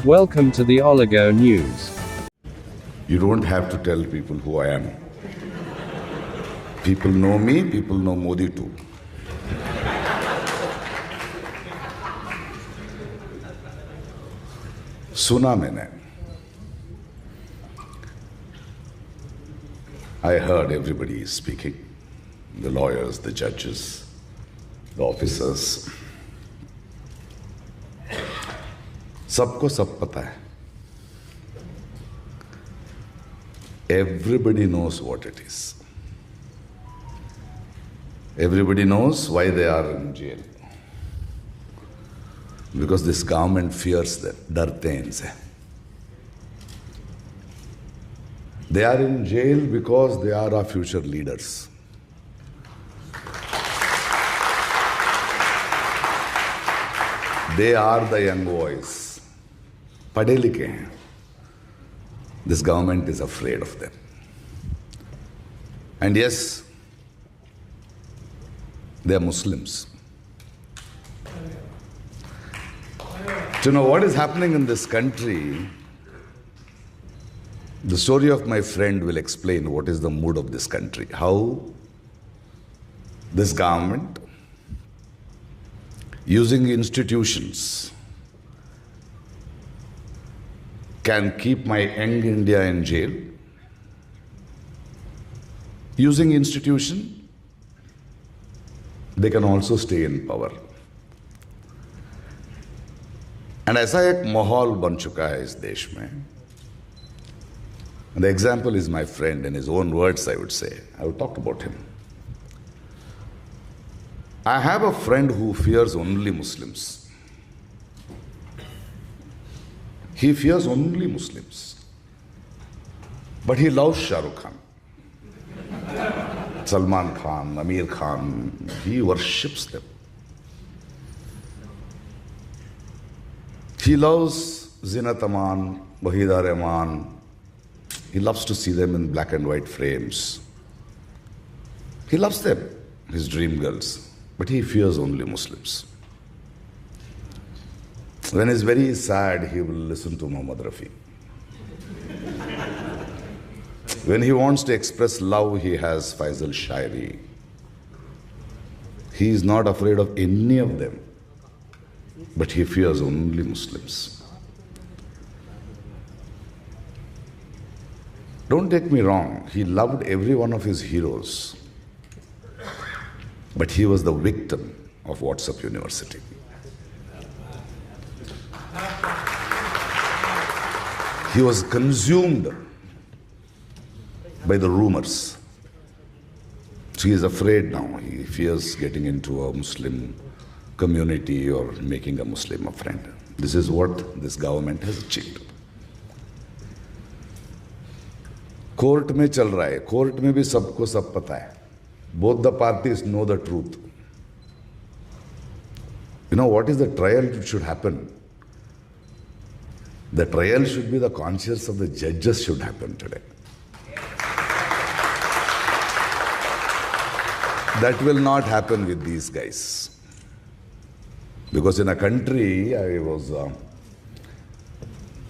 Welcome to the Oligo News. You don't have to tell people who I am. People know me, people know Modi too. सुना मैंने. I heard everybody is speaking. The lawyers, the judges, the officers. सबको सब पता है. Everybody knows what it is. Everybody knows why they are in jail. Because this government fears them. डरते हैं इनसे. They are in jail because they are our future leaders. They are the young boys. पढ़े लिखे हैं. This government is afraid of them. And yes, they are Muslims. To know what is happening in this country, the story of my friend will explain what is the mood of this country. How this government, using institutions, can keep my young India in jail. Using institution, they can also stay in power. And ऐसा एक माहौल बन चुका है इस देश में. And the example is my friend. In his own words, I would say. I would talk about him. I have a friend who fears only Muslims. He fears only Muslims. But he loves Shah Rukh Khan, Salman Khan, Amir Khan. He worships them. He loves Zinat Aman, Wahida Rahman. He loves to see them in black and white frames. He loves them, his dream girls. But he fears only Muslims. When he's very sad, he will listen to Muhammad Rafi. When he wants to express love, he has Faisal Shairi. He is not afraid of any of them. But he fears only Muslims. Don't take me wrong, he loved every one of his heroes. But he was the victim of WhatsApp University. He was consumed by the rumors. So he is afraid now. He fears getting into a Muslim community or making a Muslim a friend. This is what this government has achieved. Court में चल रहा है. Court में भी सबको सब पता है. Both the parties know the truth. You know what is the trial that should happen? The trial should be the conscience of the judges should happen today. That will not happen with these guys. Because in a country, I was,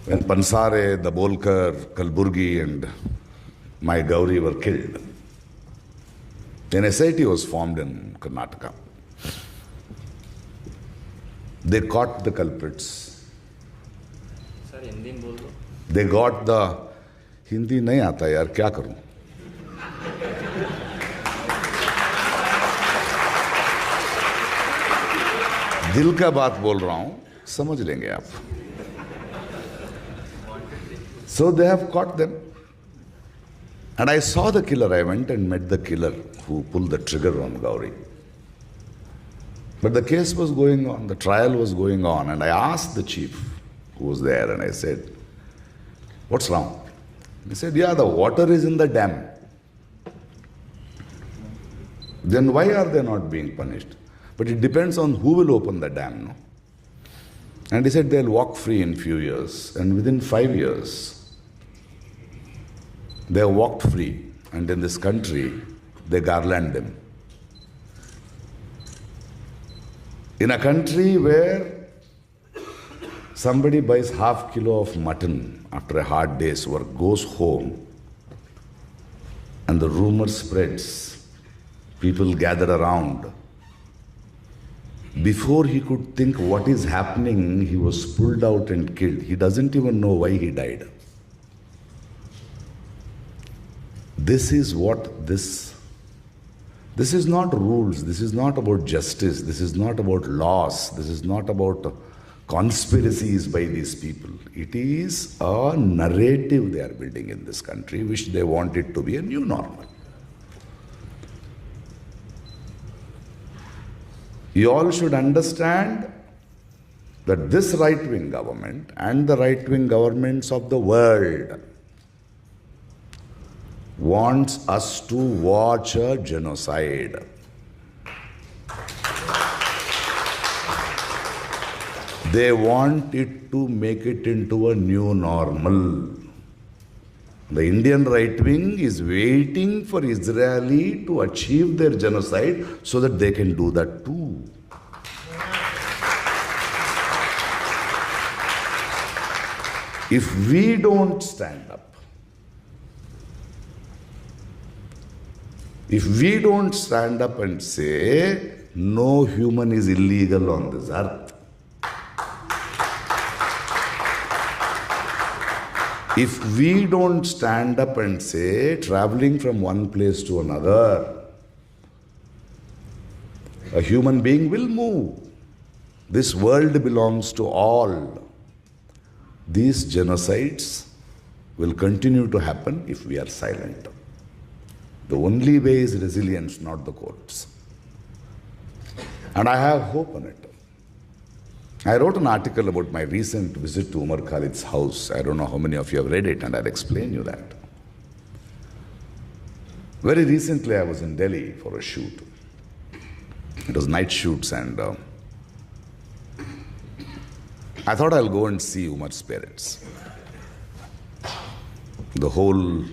when Pansare, Dabolkar, Kalburgi and my Gauri were killed, an SIT was formed in Karnataka. They caught the culprits. They got the... Hindi nahi aata yaar, kya karoon? दिल का बात बोल रहा हूं, समझ लेंगे आप. So they have caught them. And I saw the killer. I went and met the killer who pulled the trigger on Gauri. But the case was going on, the trial was going on, and I asked the chief who was there, and I said, what's wrong? He said, yeah, the water is in the dam. Then why are they not being punished? But it depends on who will open the dam, no? And he said they'll walk free in few years. And within 5 years, they have walked free. And in this country, they garland them. In a country where Somebody buys half kilo of mutton after a hard day's work, goes home, and the rumor spreads. People gather around. Before he could think what is happening, he was pulled out and killed. He doesn't even know why he died. This is what this is not rules, this is not about justice, this is not about laws, this is not about conspiracies by these people. It is a narrative they are building in this country, which they want it to be a new normal. You all should understand that this right-wing government and the right-wing governments of the world wants us to watch a genocide. They want it to make it into a new normal. The Indian right wing is waiting for Israeli to achieve their genocide so that they can do that too. If we don't stand up, if we don't stand up and say, no human is illegal on this earth, if we don't stand up and say, traveling from one place to another, a human being will move. This world belongs to all. These genocides will continue to happen if we are silent. The only way is resilience, not the courts. And I have hope on it. I wrote an article about my recent visit to Umar Khalid's house. I don't know how many of you have read it, and I'll explain you that. Very recently, I was in Delhi for a shoot. It was night shoots, and I thought I'll go and see Umar's parents. The whole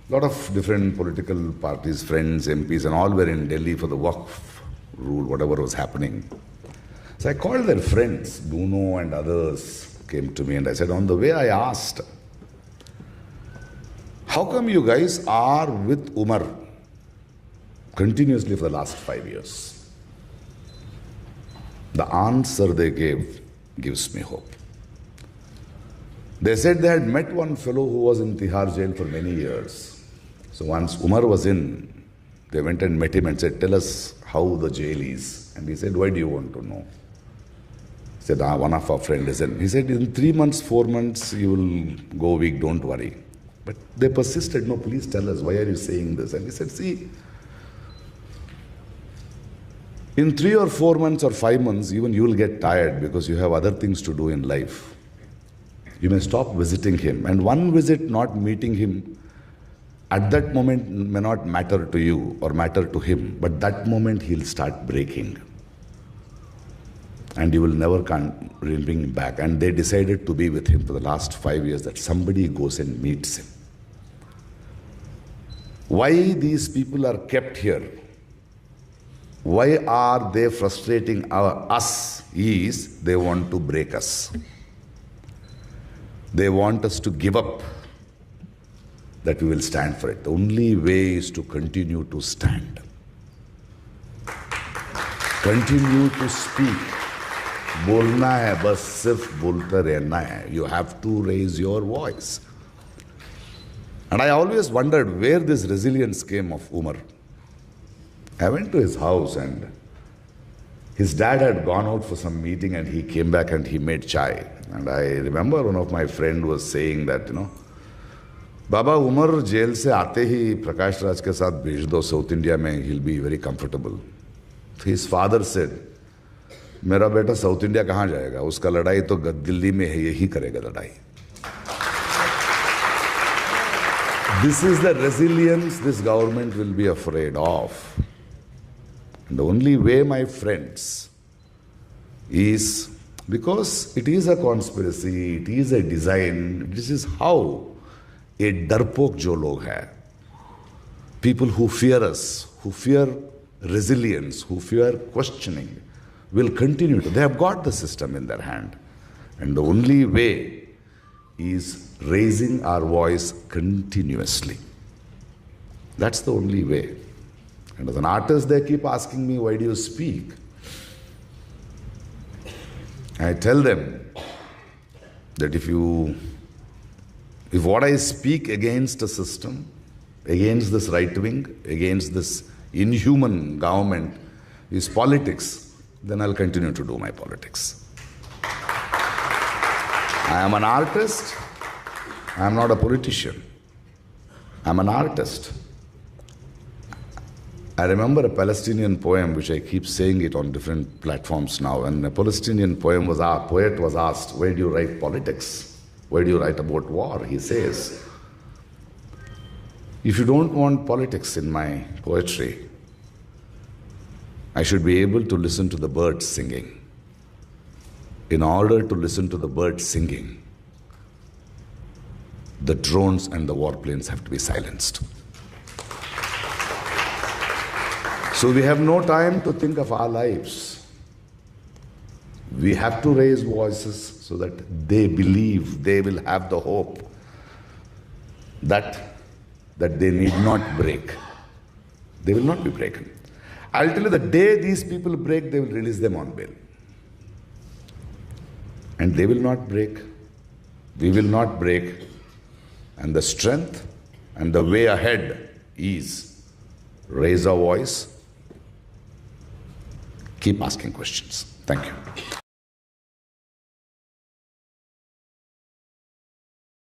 lot of different political parties, friends, MPs, and all were in Delhi for the Waqf rule, whatever was happening. So I called their friends, Bruno and others came to me, and I said, on the way I asked, how come you guys are with Umar continuously for the last 5 years? The answer they gave gives me hope. They said they had met one fellow who was in Tihar jail for many years. So once Umar was in, they went and met him and said, tell us how the jail is. And he said, why do you want to know? He said, one of our friends is in. He said, in 3 months, 4 months, you will go weak, don't worry. But they persisted, no, please tell us, why are you saying this? And he said, see, in 3 or 4 months or 5 months, even you will get tired because you have other things to do in life. You may stop visiting him. And one visit not meeting him at that moment may not matter to you or matter to him, but that moment he'll start breaking. And you will never bring him back. And they decided to be with him for the last 5 years, that somebody goes and meets him. Why these people are kept here? Why are they frustrating us? Is they want to break us. They want us to give up, that we will stand for it. The only way is to continue to stand. Continue to speak. बोलना है, बस सिर्फ बोलते रहना है. You have to raise your voice. And I always wondered where this resilience came of Umar. I went to his house and his dad had gone out for some meeting and he came back and he made chai. And I remember one of my friend was saying that, Baba, Umar jail se aate hi Prakash Raj ke saath bhej do South India mein, he'll be very comfortable. His father said, मेरा बेटा south India कहाँ जाएगा? उसका लड़ाई तो दिल्ली में है, यही करेगा लड़ाई. This is the resilience this government will be afraid of. And the only way, my friends, is because it is a conspiracy, it is a design. This is how a darpok jo log hai, people who fear us, who fear resilience, who fear questioning, will continue to. They have got the system in their hand. And the only way is raising our voice continuously. That's the only way. And as an artist, they keep asking me, why do you speak? I tell them that if what I speak against a system, against this right wing, against this inhuman government is politics, then I'll continue to do my politics. I am an artist. I am not a politician. I'm an artist. I remember a Palestinian poem, which I keep saying it on different platforms now, and a Palestinian poet was asked, why do you write politics? Why do you write about war? He says, if you don't want politics in my poetry, I should be able to listen to the birds singing. In order to listen to the birds singing, the drones and the warplanes have to be silenced. So we have no time to think of our lives. We have to raise voices so that they believe, they will have the hope that they need not break. They will not be broken. I'll tell you, the day these people break, they will release them on bail. And they will not break. We will not break. And the strength and the way ahead is raise our voice, keep asking questions. Thank you.